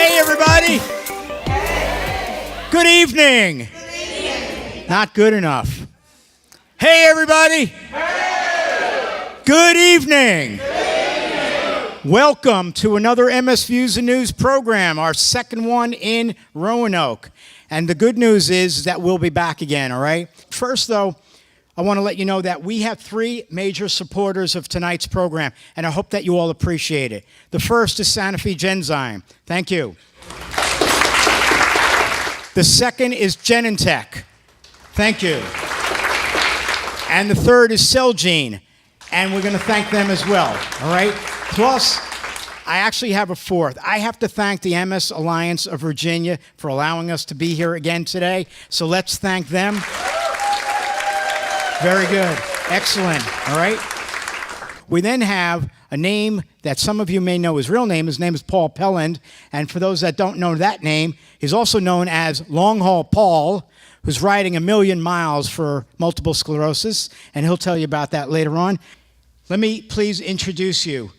Hey, everybody. Good evening. Not good enough. Hey, everybody. Good evening. Welcome to another MS Views and News program, our second one in Roanoke. And the good news is that we'll be back again, all right? First, though, I want to let you know that we have three major supporters of tonight's program, and I hope that you all appreciate it. The first is Sanofi-Genzyme. Thank you. The second is Genentech. Thank you. And the third is Celgene, and we're going to thank them as well, all right? Plus, I actually have a fourth. I have to thank the MS Alliance of Virginia for allowing us to be here again today, so let's thank them. Very good. Excellent. All right. We then have a name that some of you may know his real name. His name is Paul Pelland. And for those that don't know that name, he's also known as LongHaulPaul, who's riding 1,000,000 miles for multiple sclerosis. And he'll tell you about that later on. Let me please introduce you.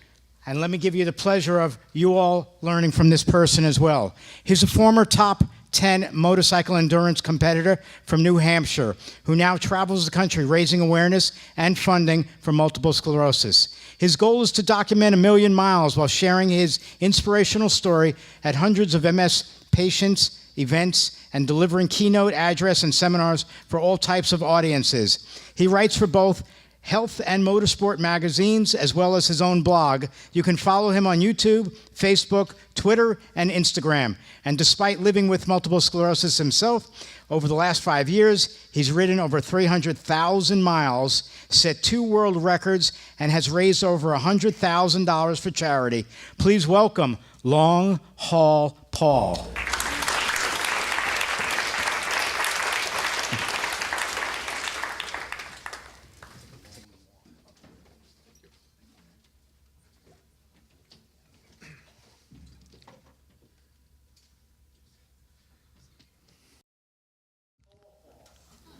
And let me give you the pleasure of you all learning from this person as well. He's a former top 10 motorcycle endurance competitor from New Hampshire who now travels the country raising awareness and funding for multiple sclerosis. His goal is to document 1,000,000 miles while sharing his inspirational story at hundreds of MS patients, events, and delivering keynote address and seminars for all types of audiences. He writes for both health and motorsport magazines, as well as his own blog. You can follow him on YouTube, Facebook, Twitter, and Instagram. And despite living with multiple sclerosis himself, over the last 5 years, he's ridden over 300,000 miles, set 2 world records, and has raised over $100,000 for charity. Please welcome Long Haul Paul.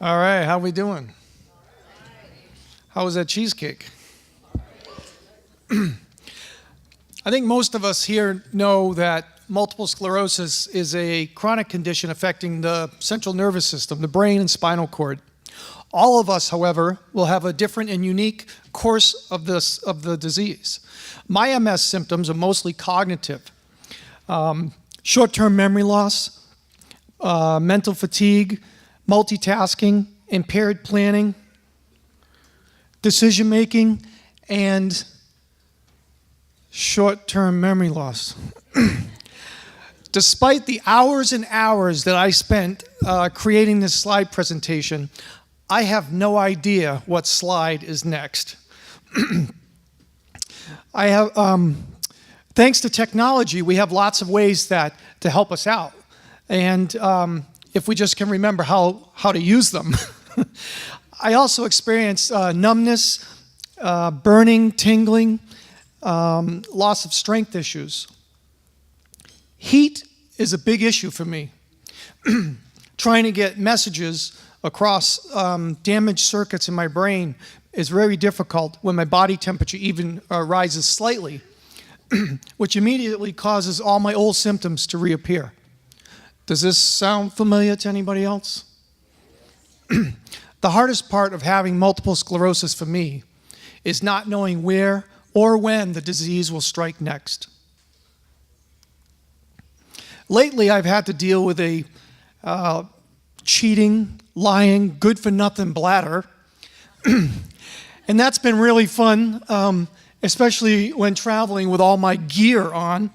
All right, how we doing? How was that cheesecake? I think most of us here know that multiple sclerosis is a chronic condition affecting the central nervous system, the brain and spinal cord. All of us, however, will have a different and unique course of the disease. My MS symptoms are mostly cognitive. Short-term memory loss, mental fatigue, multitasking, impaired planning, decision-making, and short-term memory loss. Despite the hours and hours that I spent creating this slide presentation, I have no idea what slide is next. Thanks to technology, we have lots of ways to help us out. And if we just can remember how to use them. I also experienced numbness, burning, tingling, loss of strength issues. Heat is a big issue for me. Trying to get messages across damaged circuits in my brain is very difficult when my body temperature even rises slightly, which immediately causes all my old symptoms to reappear. Does this sound familiar to anybody else? The hardest part of having multiple sclerosis for me is not knowing where or when the disease will strike next. Lately, I've had to deal with a cheating, lying, good-for-nothing bladder. And that's been really fun, especially when traveling with all my gear on.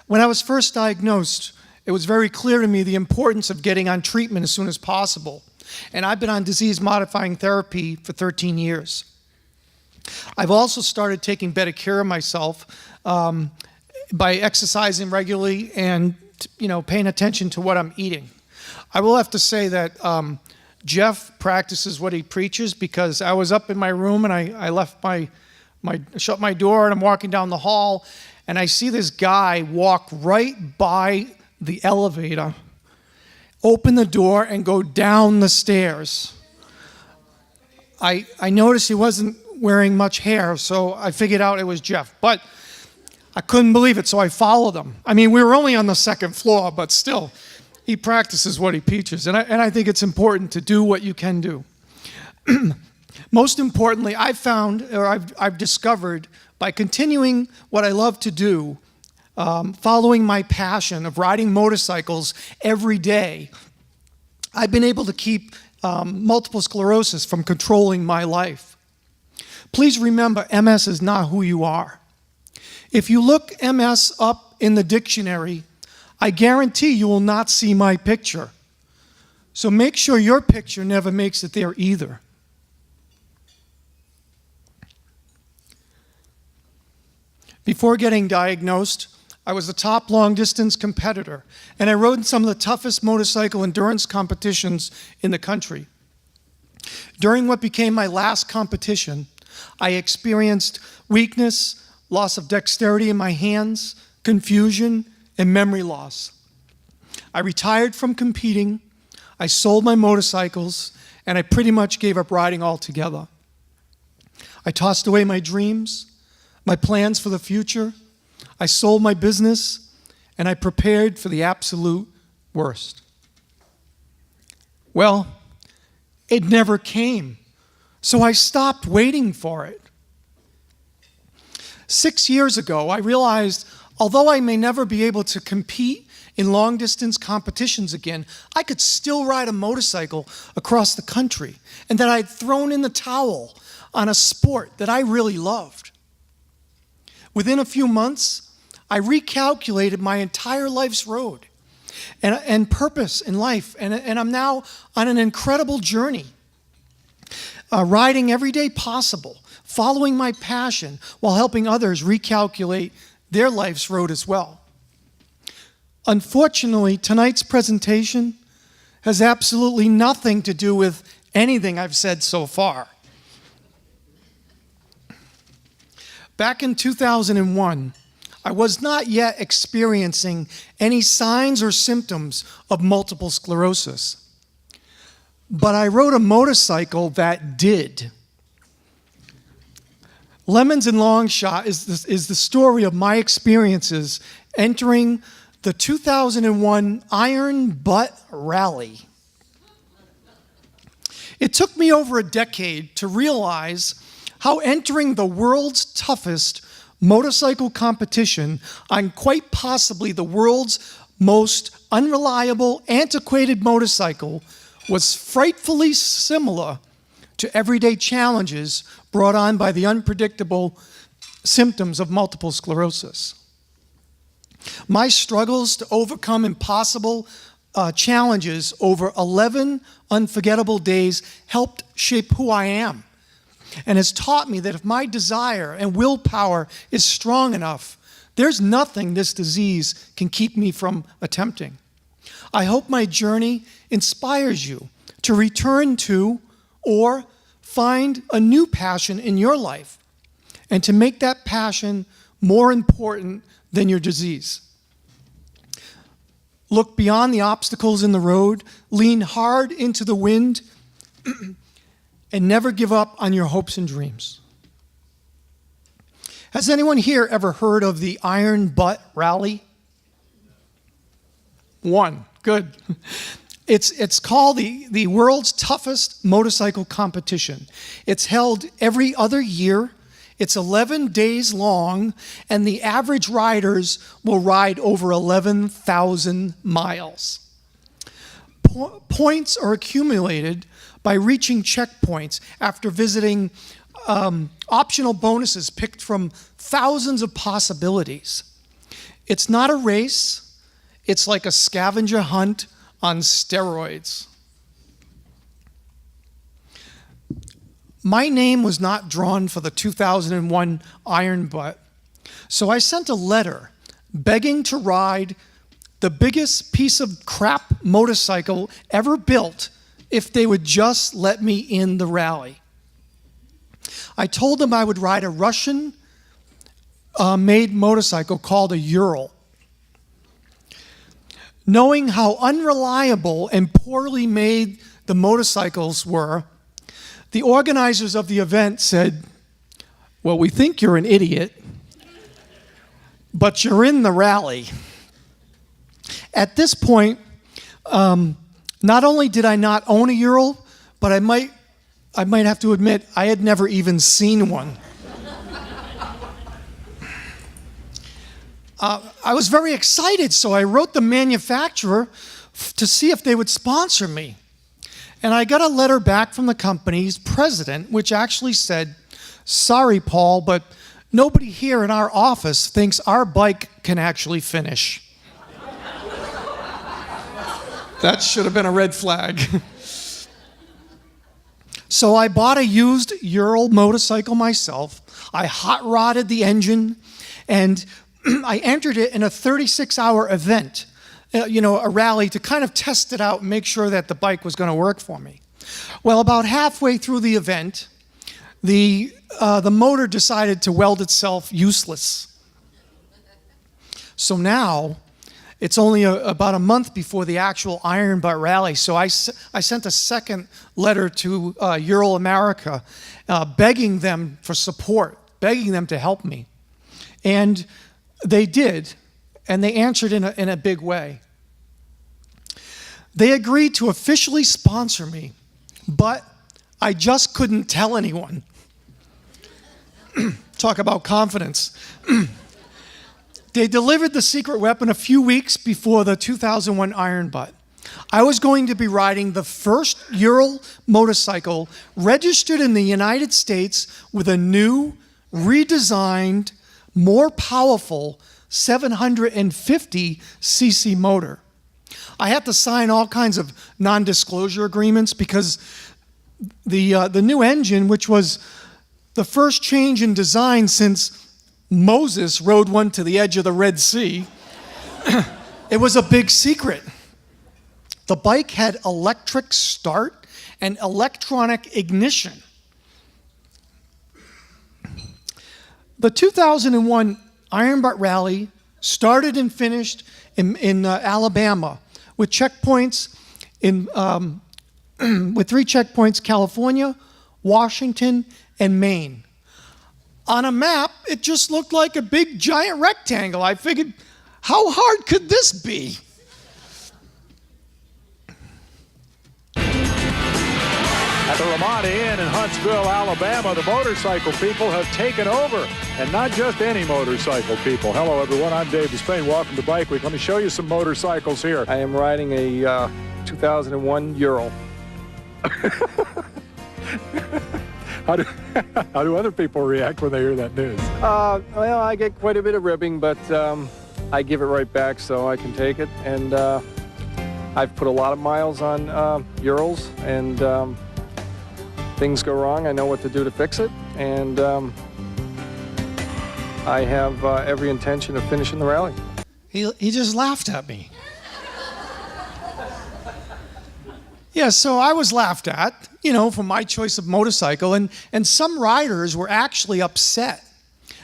When I was first diagnosed, it was very clear to me the importance of getting on treatment as soon as possible. And I've been on disease-modifying therapy for 13 years. I've also started taking better care of myself by exercising regularly and paying attention to what I'm eating. I will have to say that Jeff practices what he preaches, because I was up in my room and I left shut my door and I'm walking down the hall and I see this guy walk right by the elevator, open the door, and go down the stairs. I noticed he wasn't wearing much hair, so I figured out it was Jeff. But I couldn't believe it, so I followed him. I mean, we were only on the second floor, but still, he practices what he preaches. And I think it's important to do what you can do. Most importantly, I've discovered by continuing what I love to do, following my passion of riding motorcycles every day, I've been able to keep multiple sclerosis from controlling my life. Please remember, MS is not who you are. If you look MS up in the dictionary, I guarantee you will not see my picture. So make sure your picture never makes it there either. Before getting diagnosed, I was the top long-distance competitor, and I rode in some of the toughest motorcycle endurance competitions in the country. During what became my last competition, I experienced weakness, loss of dexterity in my hands, confusion, and memory loss. I retired from competing, I sold my motorcycles, and I pretty much gave up riding altogether. I tossed away my dreams, my plans for the future. I sold my business, and I prepared for the absolute worst. Well, it never came, so I stopped waiting for it. 6 years ago, I realized although I may never be able to compete in long-distance competitions again, I could still ride a motorcycle across the country, and that I'd thrown in the towel on a sport that I really loved. Within a few months, I recalculated my entire life's road and purpose in life, and I'm now on an incredible journey, riding every day possible, following my passion while helping others recalculate their life's road as well. Unfortunately, tonight's presentation has absolutely nothing to do with anything I've said so far. Back in 2001, I was not yet experiencing any signs or symptoms of multiple sclerosis. But I rode a motorcycle that did. Lemons and Long Shot is the story of my experiences entering the 2001 Iron Butt Rally. It took me over a decade to realize how entering the world's toughest motorcycle competition on quite possibly the world's most unreliable, antiquated motorcycle was frightfully similar to everyday challenges brought on by the unpredictable symptoms of multiple sclerosis. My struggles to overcome impossible challenges over 11 unforgettable days helped shape who I am, and has taught me that if my desire and willpower is strong enough, there's nothing this disease can keep me from attempting. I hope my journey inspires you to return to or find a new passion in your life, and to make that passion more important than your disease. Look beyond the obstacles in the road, lean hard into the wind, and never give up on your hopes and dreams. Has anyone here ever heard of the Iron Butt Rally? One, good. It's called the world's toughest motorcycle competition. It's held every other year. It's 11 days long, and the average riders will ride over 11,000 miles. Points are accumulated by reaching checkpoints after visiting optional bonuses picked from thousands of possibilities. It's not a race. It's like a scavenger hunt on steroids. My name was not drawn for the 2001 Iron Butt, so I sent a letter begging to ride the biggest piece of crap motorcycle ever built if they would just let me in the rally. I told them I would ride a Russian made motorcycle called a Ural. Knowing how unreliable and poorly made the motorcycles were, the organizers of the event said, "Well, we think you're an idiot, but you're in the rally. At this point, not only did I not own a Ural, but I might have to admit I had never even seen one. I was very excited, so I wrote the manufacturer to see if they would sponsor me. And I got a letter back from the company's president, which actually said, "Sorry, Paul, but nobody here in our office thinks our bike can actually finish." That should have been a red flag. So I bought a used Ural motorcycle myself. I hot rodded the engine, and I entered it in a 36-hour event, a rally to kind of test it out and make sure that the bike was going to work for me. Well, about halfway through the event, the motor decided to weld itself useless. So now, it's only about a month before the actual Iron Butt rally, so I sent a second letter to Ural America, begging them for support, begging them to help me. And they did, and they answered in a big way. They agreed to officially sponsor me, but I just couldn't tell anyone. Talk about confidence. They delivered the secret weapon a few weeks before the 2001 Iron Butt. I was going to be riding the first Ural motorcycle registered in the United States with a new, redesigned, more powerful 750cc motor. I had to sign all kinds of non-disclosure agreements because the new engine, which was the first change in design since Moses rode one to the edge of the Red Sea, it was a big secret. The bike had electric start and electronic ignition. The 2001 Iron Butt Rally started and finished in Alabama with checkpoints with 3 checkpoints: California, Washington, and Maine. On a map, it just looked like a big giant rectangle. I figured, how hard could this be? At the Ramada Inn in Huntsville, Alabama, the motorcycle people have taken over, and not just any motorcycle people. Hello, everyone. I'm Dave Despain. Welcome to Bike Week. Let me show you some motorcycles here. I am riding a 2001 Ural. How do other people react when they hear that news? Well, I get quite a bit of ribbing, but I give it right back so I can take it. And I've put a lot of miles on Urals, and things go wrong. I know what to do to fix it, and I have every intention of finishing the rally. He just laughed at me. Yeah, so I was laughed at, for my choice of motorcycle, and some riders were actually upset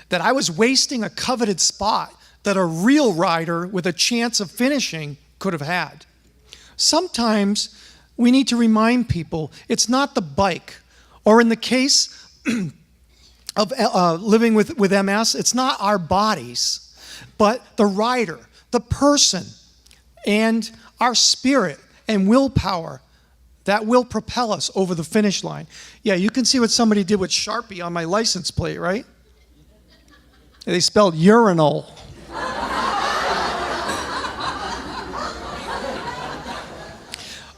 that I was wasting a coveted spot that a real rider with a chance of finishing could have had. Sometimes we need to remind people it's not the bike, or in the case of living with MS, it's not our bodies, but the rider, the person, and our spirit and willpower that will propel us over the finish line. Yeah, you can see what somebody did with Sharpie on my license plate, right? They spelled urinal.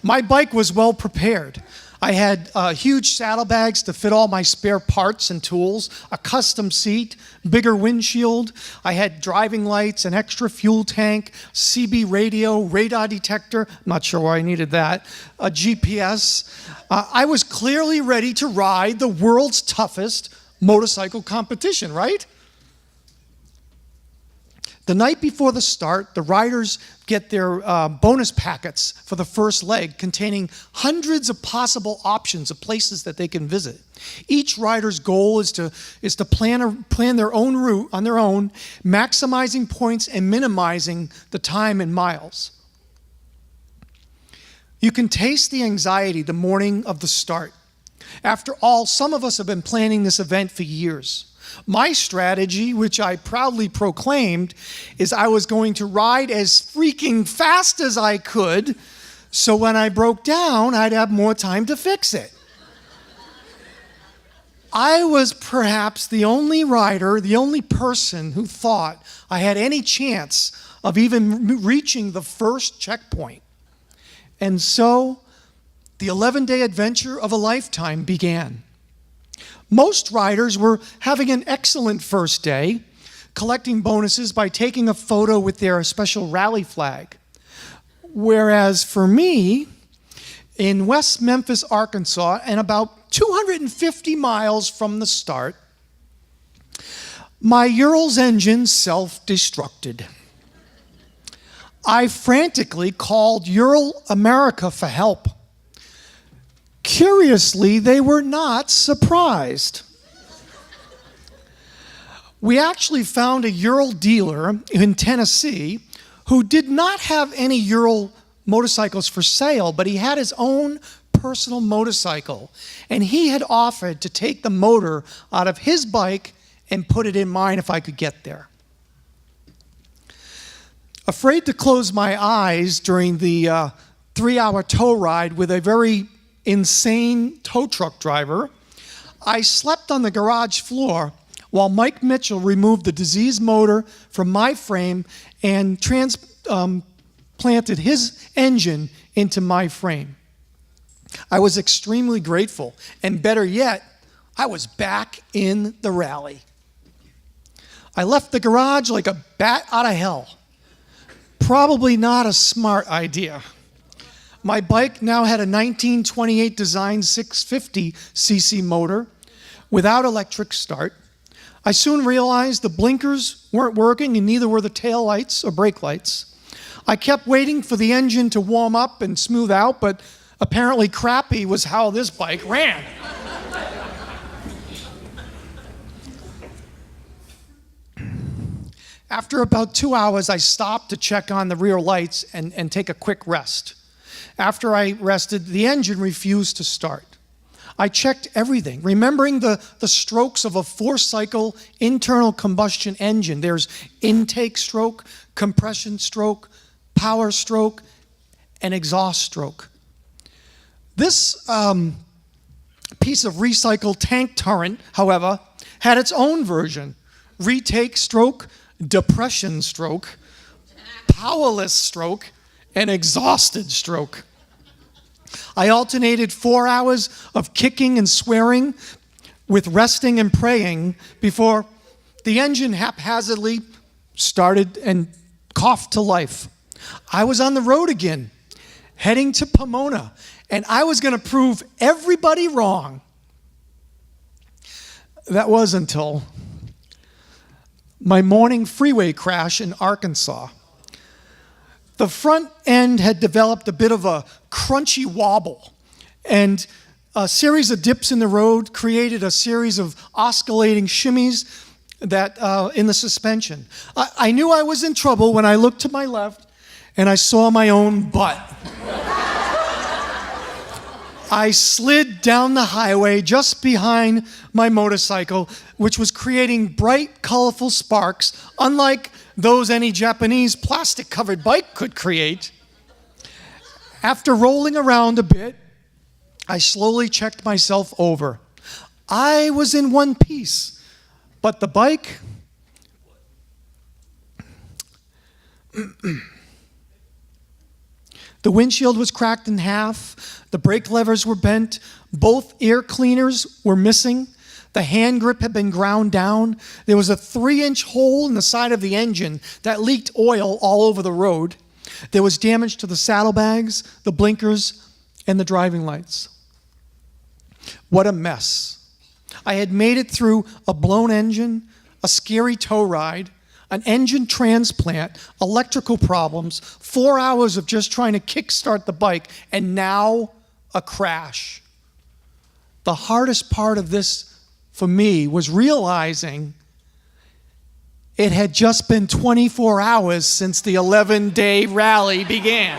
My bike was well prepared. I had huge saddlebags to fit all my spare parts and tools, a custom seat, bigger windshield. I had driving lights, an extra fuel tank, CB radio, radar detector. I'm not sure why I needed that. A GPS. I was clearly ready to ride the world's toughest motorcycle competition, right? The night before the start, the riders get their bonus packets for the first leg containing hundreds of possible options of places that they can visit. Each rider's goal is to plan their own route on their own, maximizing points and minimizing the time in miles. You can taste the anxiety the morning of the start. After all, some of us have been planning this event for years. My strategy, which I proudly proclaimed, is I was going to ride as freaking fast as I could, so when I broke down, I'd have more time to fix it. I was perhaps the only rider, the only person who thought I had any chance of even reaching the first checkpoint. And so, the 11-day adventure of a lifetime began. Most riders were having an excellent first day, collecting bonuses by taking a photo with their special rally flag. Whereas for me, in West Memphis, Arkansas, and about 250 miles from the start, my Ural's engine self-destructed. I frantically called Ural America for help. Curiously, they were not surprised. We actually found a Ural dealer in Tennessee who did not have any Ural motorcycles for sale, but he had his own personal motorcycle, and he had offered to take the motor out of his bike and put it in mine if I could get there. Afraid to close my eyes during the 3-hour tow ride with a very insane tow truck driver, I slept on the garage floor while Mike Mitchell removed the diseased motor from my frame and transplanted his engine into my frame. I was extremely grateful, and better yet, I was back in the rally. I left the garage like a bat out of hell. Probably not a smart idea. My bike now had a 1928 design 650cc motor without electric start. I soon realized the blinkers weren't working and neither were the tail lights or brake lights. I kept waiting for the engine to warm up and smooth out, but apparently crappy was how this bike ran. After about 2 hours, I stopped to check on the rear lights and take a quick rest. After I rested, the engine refused to start. I checked everything, remembering the strokes of a 4-cycle internal combustion engine. There's intake stroke, compression stroke, power stroke, and exhaust stroke. This piece of recycled tank turret, however, had its own version: retake stroke, depression stroke, powerless stroke, and exhausted stroke. I alternated 4 hours of kicking and swearing with resting and praying before the engine haphazardly started and coughed to life. I was on the road again, heading to Pomona, and I was going to prove everybody wrong. That was until my morning freeway crash in Arkansas. The front end had developed a bit of a crunchy wobble, and a series of dips in the road created a series of oscillating shimmies that in the suspension. I knew I was in trouble when I looked to my left and I saw my own butt. I slid down the highway just behind my motorcycle, which was creating bright, colorful sparks, unlike those any Japanese plastic-covered bike could create. After rolling around a bit, I slowly checked myself over. I was in one piece, but the bike... The windshield was cracked in half, the brake levers were bent, both air cleaners were missing, the hand grip had been ground down, there was a 3-inch hole in the side of the engine that leaked oil all over the road, there was damage to the saddlebags, the blinkers, and the driving lights. What a mess. I had made it through a blown engine, a scary tow ride, an engine transplant, electrical problems, 4 hours of just trying to kickstart the bike, and now a crash. The hardest part of this for me was realizing it had just been 24 hours since the 11-day rally began.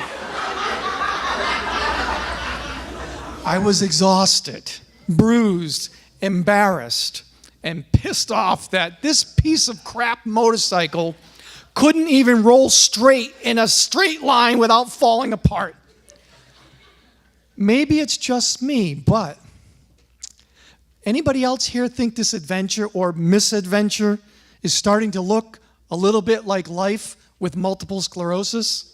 I was exhausted, bruised, embarrassed, and pissed off that this piece of crap motorcycle couldn't even roll straight in a straight line without falling apart. Maybe it's just me, but anybody else here think this adventure or misadventure is starting to look a little bit like life with multiple sclerosis?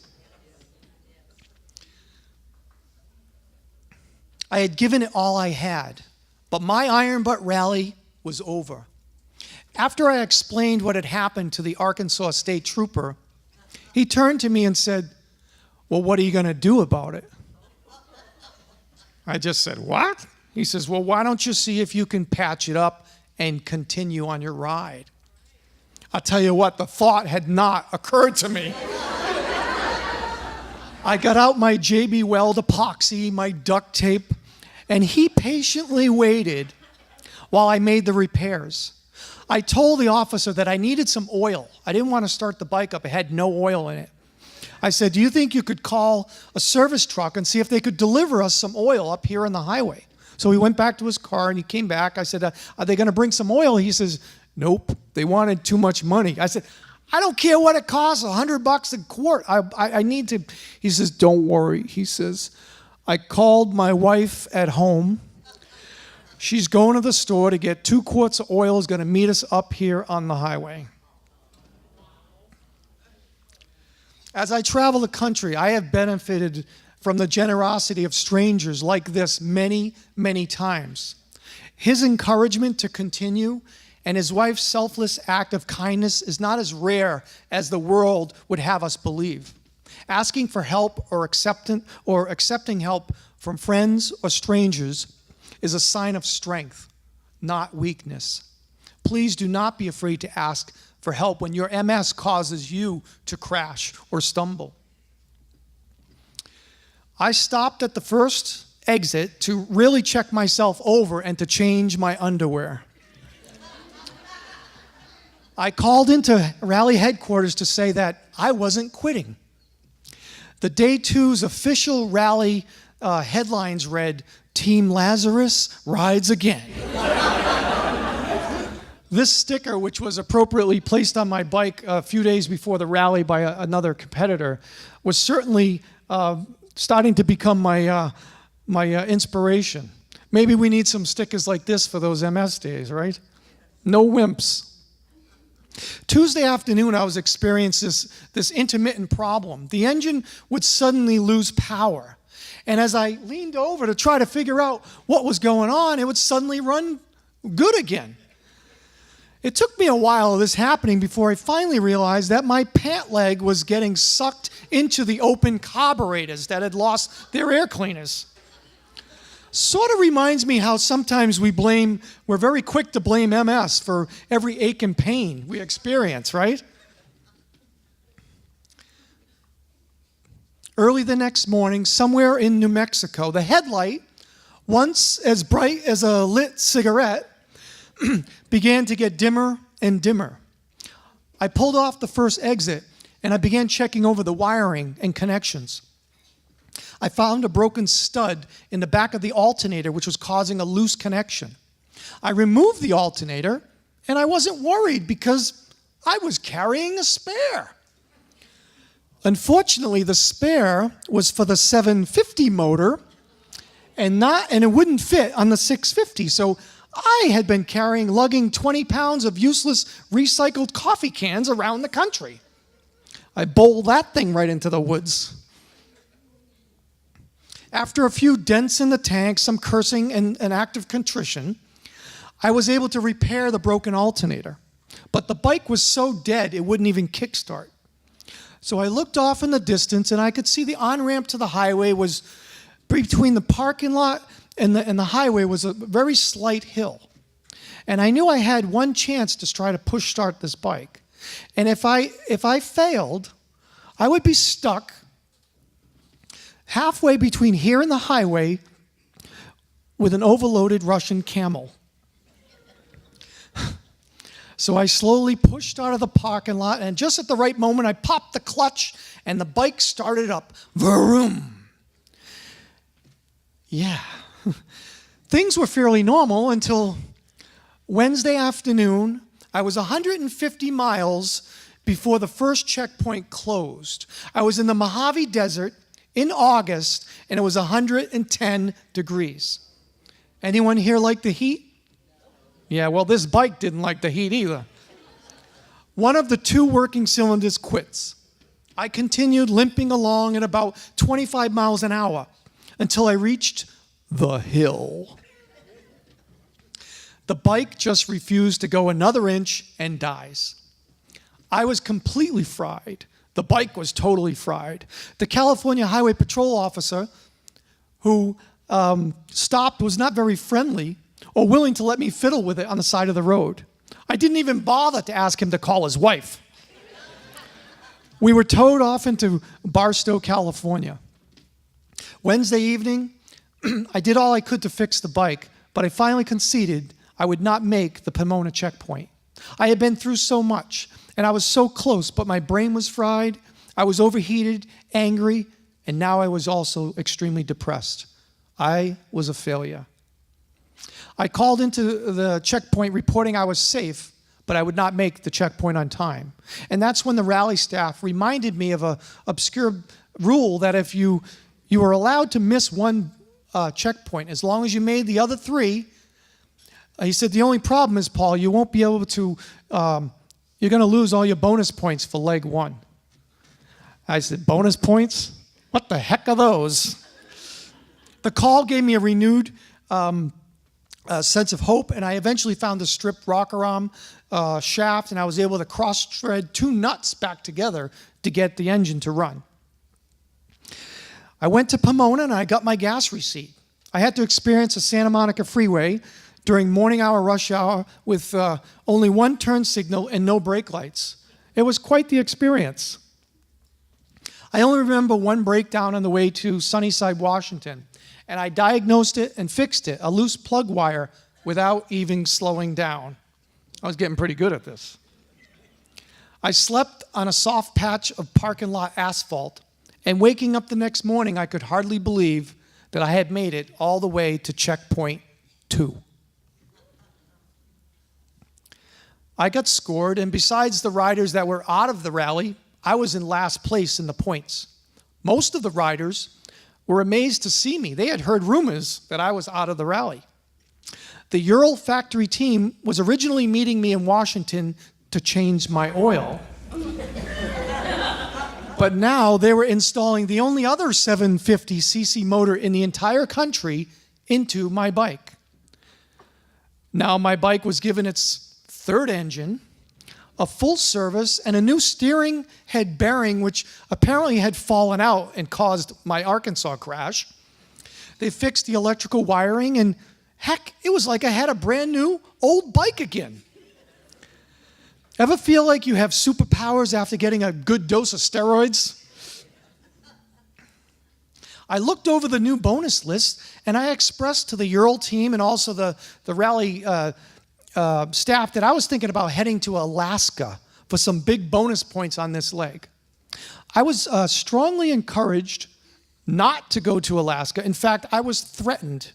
I had given it all I had, but my iron butt rally was over. After I explained what had happened to the Arkansas State Trooper, he turned to me and said, "Well, what are you going to do about it?" I just said, "What?" He says, "Well, why don't you see if you can patch it up and continue on your ride?" I'll tell you what, the thought had not occurred to me. I got out my JB Weld epoxy, my duct tape, and he patiently waited while I made the repairs. I told the officer that I needed some oil. I didn't want to start the bike up. It had no oil in it. I said, "Do you think you could call a service truck and see if they could deliver us some oil up here on the highway?" So he went back to his car and he came back. I said, "Are they going to bring some oil?" He says, "Nope, they wanted too much money." I said, "I don't care what it costs, $100 a quart. I need to." He says, "Don't worry." He says, "I called my wife at home. She's going to the store to get 2 quarts of oil, is going to meet us up here on the highway." As I travel the country, I have benefited from the generosity of strangers like this many, many times. His encouragement to continue and his wife's selfless act of kindness is not as rare as the world would have us believe. Asking for help or accepting help from friends or strangers is a sign of strength, not weakness. Please do not be afraid to ask for help when your MS causes you to crash or stumble. I stopped at the first exit to really check myself over and to change my underwear. I called into rally headquarters to say that I wasn't quitting. The Day 2's official rally headlines read, "Team Lazarus rides again." This sticker, which was appropriately placed on my bike a few days before the rally by another competitor, was certainly starting to become my inspiration. Maybe we need some stickers like this for those MS days, right? No wimps. Tuesday afternoon, I was experiencing this intermittent problem. The engine would suddenly lose power. And as I leaned over to try to figure out what was going on, it would suddenly run good again. It took me a while of this happening before I finally realized that my pant leg was getting sucked into the open carburetors that had lost their air cleaners. Sort of reminds me how sometimes we're very quick to blame MS for every ache and pain we experience, right? Early the next morning, somewhere in New Mexico, the headlight, once as bright as a lit cigarette, began to get dimmer and dimmer. I pulled off the first exit and I began checking over the wiring and connections. I found a broken stud in the back of the alternator, which was causing a loose connection. I removed the alternator and I wasn't worried because I was carrying a spare. Unfortunately, the spare was for the 750 motor and it wouldn't fit on the 650. So I had been lugging 20 pounds of useless recycled coffee cans around the country. I bowled that thing right into the woods. After a few dents in the tank, some cursing, and an act of contrition, I was able to repair the broken alternator. But the bike was so dead, it wouldn't even kickstart. So I looked off in the distance, and I could see the on-ramp to the highway was between the parking lot and the highway was a very slight hill. And I knew I had one chance to try to push start this bike. And if I failed, I would be stuck halfway between here and the highway with an overloaded Russian Camel. So I slowly pushed out of the parking lot, and just at the right moment, I popped the clutch, and the bike started up. Vroom. Yeah. Things were fairly normal until Wednesday afternoon, I was 150 miles before the first checkpoint closed. I was in the Mojave Desert in August, and it was 110 degrees. Anyone here like the heat? Yeah, well, this bike didn't like the heat either. One of the two working cylinders quits. I continued limping along at about 25 miles an hour until I reached the hill. The bike just refused to go another inch and dies. I was completely fried. The bike was totally fried. The California Highway Patrol officer who stopped was not very friendly or willing to let me fiddle with it on the side of the road. I didn't even bother to ask him to call his wife. We were towed off into Barstow, California. Wednesday evening, I did all I could to fix the bike, but I finally conceded I would not make the Pomona checkpoint. I had been through so much, and I was so close, but my brain was fried, I was overheated, angry, and now I was also extremely depressed. I was a failure. I called into the checkpoint reporting I was safe, but I would not make the checkpoint on time. And that's when the rally staff reminded me of an obscure rule that if you were allowed to miss one checkpoint, as long as you made the other three, he said, the only problem is, Paul, you won't be able to, you're going to lose all your bonus points for leg one. I said, bonus points? What the heck are those? The call gave me a renewed sense of hope, and I eventually found the stripped rocker arm shaft, and I was able to cross-thread two nuts back together to get the engine to run. I went to Pomona, and I got my gas receipt. I had to experience the Santa Monica Freeway during morning hour rush hour with only one turn signal and no brake lights. It was quite the experience. I only remember one breakdown on the way to Sunnyside, Washington, and I diagnosed it and fixed it, a loose plug wire, without even slowing down. I was getting pretty good at this. I slept on a soft patch of parking lot asphalt, and waking up the next morning, I could hardly believe that I had made it all the way to checkpoint 2. I got scored, and besides the riders that were out of the rally, I was in last place in the points. Most of the riders were amazed to see me. They had heard rumors that I was out of the rally. The Ural factory team was originally meeting me in Washington to change my oil. But now they were installing the only other 750cc motor in the entire country into my bike. Now my bike was given its third engine, a full service, and a new steering head bearing, which apparently had fallen out and caused my Arkansas crash. They fixed the electrical wiring, and heck, it was like I had a brand new old bike again. Ever feel like you have superpowers after getting a good dose of steroids? I looked over the new bonus list, and I expressed to the Ural team and also the rally staff that I was thinking about heading to Alaska for some big bonus points on this leg. I was strongly encouraged not to go to Alaska. In fact, I was threatened.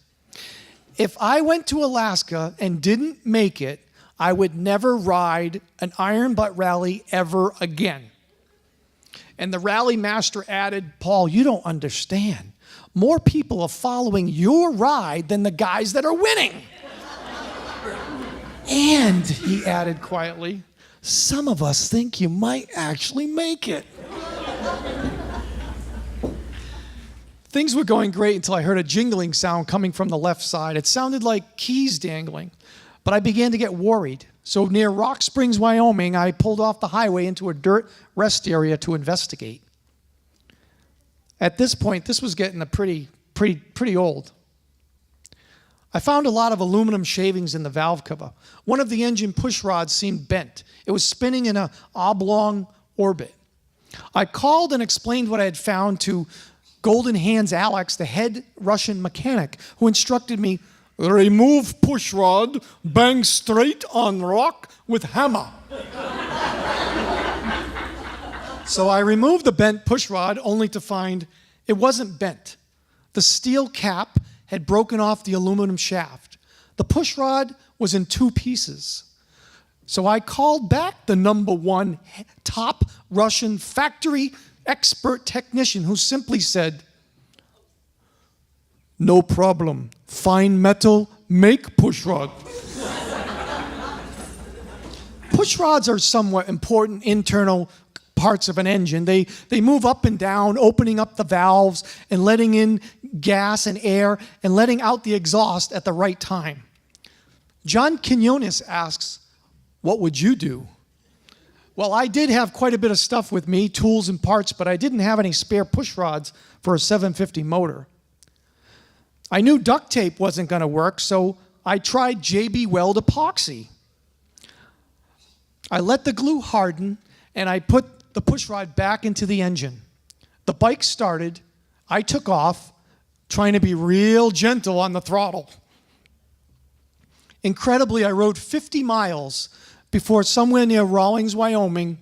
If I went to Alaska and didn't make it, I would never ride an iron butt rally ever again. And the rally master added, Paul, you don't understand. More people are following your ride than the guys that are winning. And, he added quietly, some of us think you might actually make it. Things were going great until I heard a jingling sound coming from the left side. It sounded like keys dangling, but I began to get worried. So near Rock Springs, Wyoming, I pulled off the highway into a dirt rest area to investigate. At this point, this was getting pretty old. I found a lot of aluminum shavings in the valve cover. One of the engine push rods seemed bent. It was spinning in an oblong orbit. I called and explained what I had found to Golden Hands Alex, the head Russian mechanic, who instructed me, remove push rod, bang straight on rock with hammer. So I removed the bent push rod only to find it wasn't bent. The steel cap had broken off the aluminum shaft. The push rod was in 2 pieces. So I called back the #1 top Russian factory expert technician who simply said, "No problem. Fine metal, make push rod." Push rods are somewhat important internal parts of an engine. They move up and down, opening up the valves and letting in gas and air and letting out the exhaust at the right time. John Quinones asks, "What would you do?" Well, I did have quite a bit of stuff with me, tools and parts, but I didn't have any spare push rods for a 750 motor. I knew duct tape wasn't going to work, so I tried JB Weld epoxy. I let the glue harden, and I put the push rod back into the engine. The bike started. I took off, trying to be real gentle on the throttle. Incredibly, I rode 50 miles before somewhere near Rawlins, Wyoming,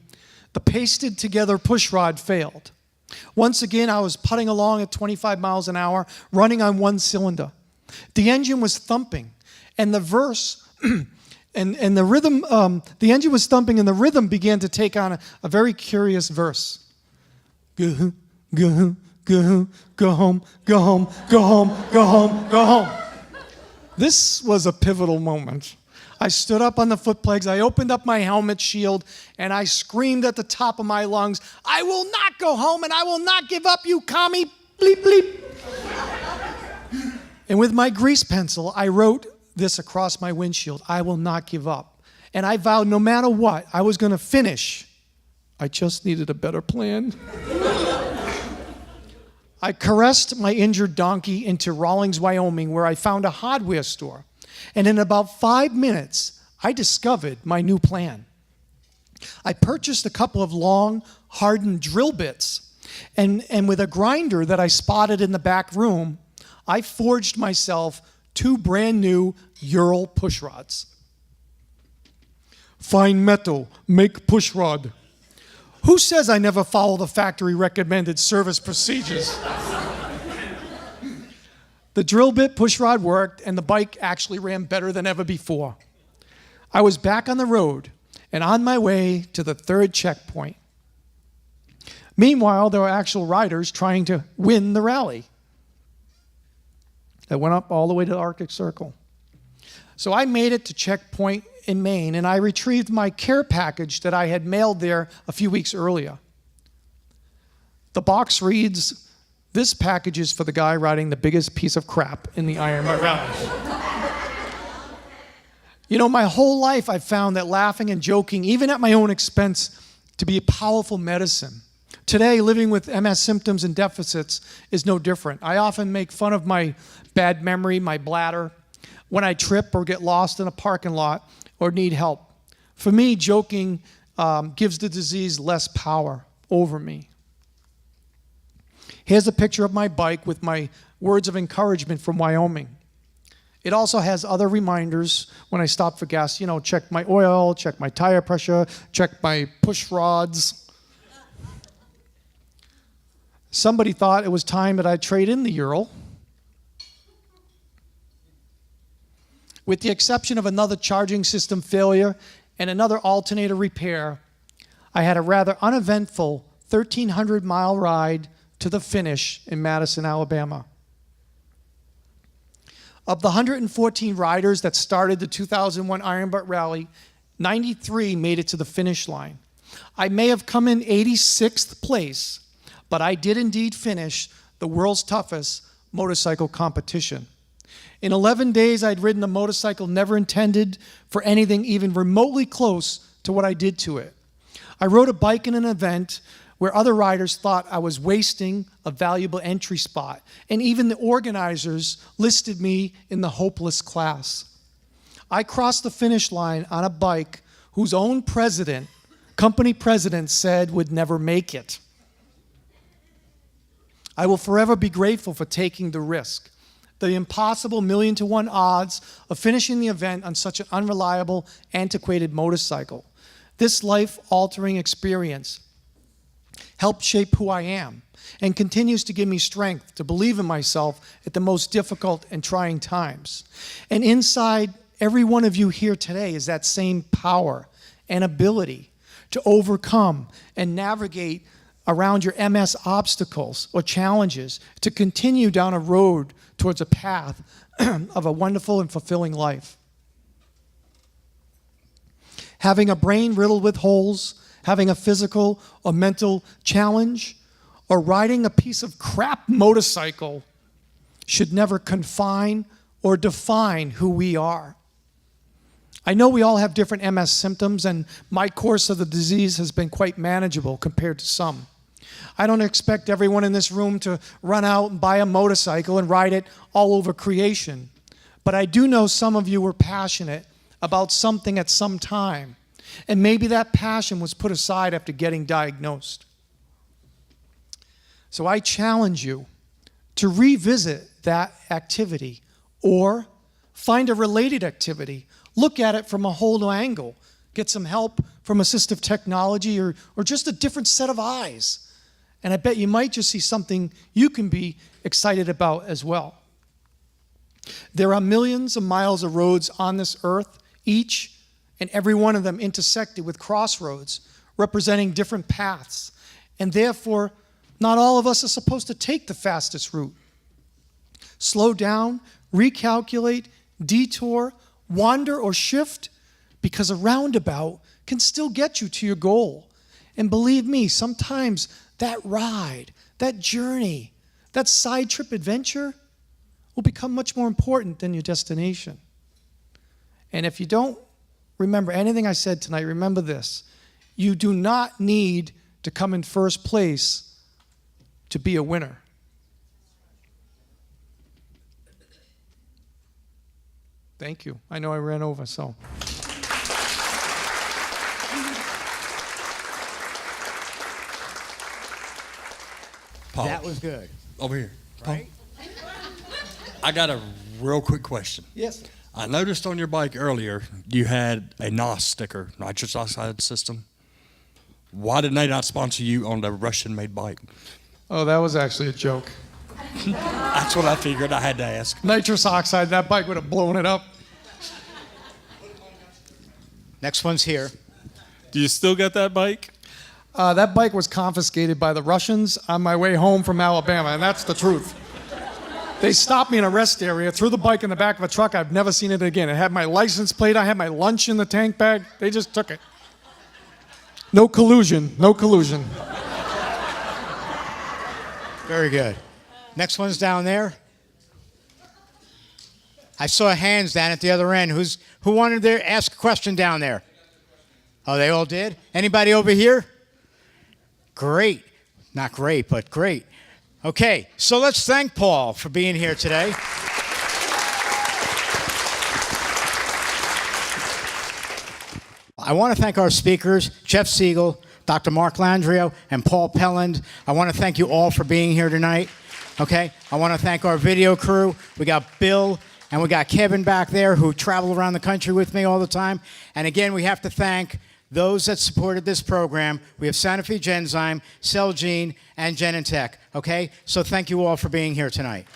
the pasted together push rod failed. Once again, I was putting along at 25 miles an hour, running on 1 cylinder. The engine was thumping, and the verse and the rhythm, the engine was thumping, and the rhythm began to take on a very curious verse. Go, go, go, go home, go home, go home, go home, go home. This was a pivotal moment. I stood up on the foot pegs, I opened up my helmet shield, and I screamed at the top of my lungs, "I will not go home, and I will not give up, you commie, bleep, bleep." And with my grease pencil, I wrote this across my windshield: "I will not give up." And I vowed no matter what, I was going to finish. I just needed a better plan. I caressed my injured donkey into Rawlins, Wyoming, where I found a hardware store. And in about 5 minutes, I discovered my new plan. I purchased a couple of long, hardened drill bits, and with a grinder that I spotted in the back room, I forged myself 2 brand new Ural push rods. Fine metal, make push rod. Who says I never follow the factory recommended service procedures? The drill bit push rod worked, and the bike actually ran better than ever before. I was back on the road and on my way to the 3rd checkpoint. Meanwhile, there were actual riders trying to win the rally that went up all the way to the Arctic Circle. So I made it to checkpoint in Maine, and I retrieved my care package that I had mailed there a few weeks earlier. The box reads, "This package is for the guy riding the biggest piece of crap in the Ironman Rally." You know, my whole life I've found that laughing and joking, even at my own expense, to be a powerful medicine. Today, living with MS symptoms and deficits is no different. I often make fun of my bad memory, my bladder, when I trip or get lost in a parking lot or need help. For me, joking gives the disease less power over me. Here's a picture of my bike with my words of encouragement from Wyoming. It also has other reminders when I stop for gas. You know, check my oil, check my tire pressure, check my push rods. Somebody thought it was time that I trade in the Ural. With the exception of another charging system failure and another alternator repair, I had a rather uneventful 1,300-mile ride to the finish in Madison, Alabama. Of the 114 riders that started the 2001 Iron Butt Rally, 93 made it to the finish line. I may have come in 86th place, but I did indeed finish the world's toughest motorcycle competition. In 11 days, I'd ridden a motorcycle never intended for anything even remotely close to what I did to it. I rode a bike in an event where other riders thought I was wasting a valuable entry spot, and even the organizers listed me in the hopeless class. I crossed the finish line on a bike whose own president, company president, said would never make it. I will forever be grateful for taking the risk, the impossible 1,000,000 to 1 odds of finishing the event on such an unreliable, antiquated motorcycle. This life-altering experience helped shape who I am, and continues to give me strength to believe in myself at the most difficult and trying times. And inside every one of you here today is that same power and ability to overcome and navigate around your MS obstacles or challenges, to continue down a road towards a path of a wonderful and fulfilling life. Having a brain riddled with holes, having a physical or mental challenge, or riding a piece of crap motorcycle should never confine or define who we are. I know we all have different MS symptoms, and my course of the disease has been quite manageable compared to some. I don't expect everyone in this room to run out and buy a motorcycle and ride it all over creation. But I do know some of you were passionate about something at some time, and maybe that passion was put aside after getting diagnosed. So I challenge you to revisit that activity or find a related activity. Look at it from a whole new angle. Get some help from assistive technology or just a different set of eyes. And I bet you might just see something you can be excited about as well. There are millions of miles of roads on this earth, each and every one of them intersected with crossroads representing different paths. And therefore, not all of us are supposed to take the fastest route. Slow down, recalculate, detour, wander, or shift, because a roundabout can still get you to your goal. And believe me, sometimes that ride, that journey, that side trip adventure will become much more important than your destination. And if you don't remember anything I said tonight, remember this. You do not need to come in first place to be a winner. Thank you. I know I ran over, so. Paul, That was good. over here. Right? Paul, I got a real quick question. Yes. I noticed on your bike earlier you had a NOS sticker, nitrous oxide system. Why did they not sponsor you on the Russian-made bike? Oh, that was actually a joke. That's what I figured. I had to ask. Nitrous oxide, that bike would have blown it up. Next one's here. Do you still got that bike? That bike was confiscated by the Russians on my way home from Alabama, and that's the truth. They stopped me in a rest area, threw the bike in the back of a truck. I've never seen it again. It had my license plate. I had my lunch in the tank bag. They just took it. No collusion. No collusion. Very good. Next one's down there. I saw hands down at the other end. Who wanted to ask a question down there? Oh, they all did? Anybody over here? Great. Not great, but great. Okay, so let's thank Paul for being here today. I want to thank our speakers, Jeff Siegel, Dr. Mark Landrio, and Paul Pelland. I want to thank you all for being here tonight. Okay, I want to thank our video crew. We got Bill and we got Kevin back there who travel around the country with me all the time. And again, we have to thank those that supported this program. We have Sanofi-Genzyme, Celgene, and Genentech. Okay, so thank you all for being here tonight.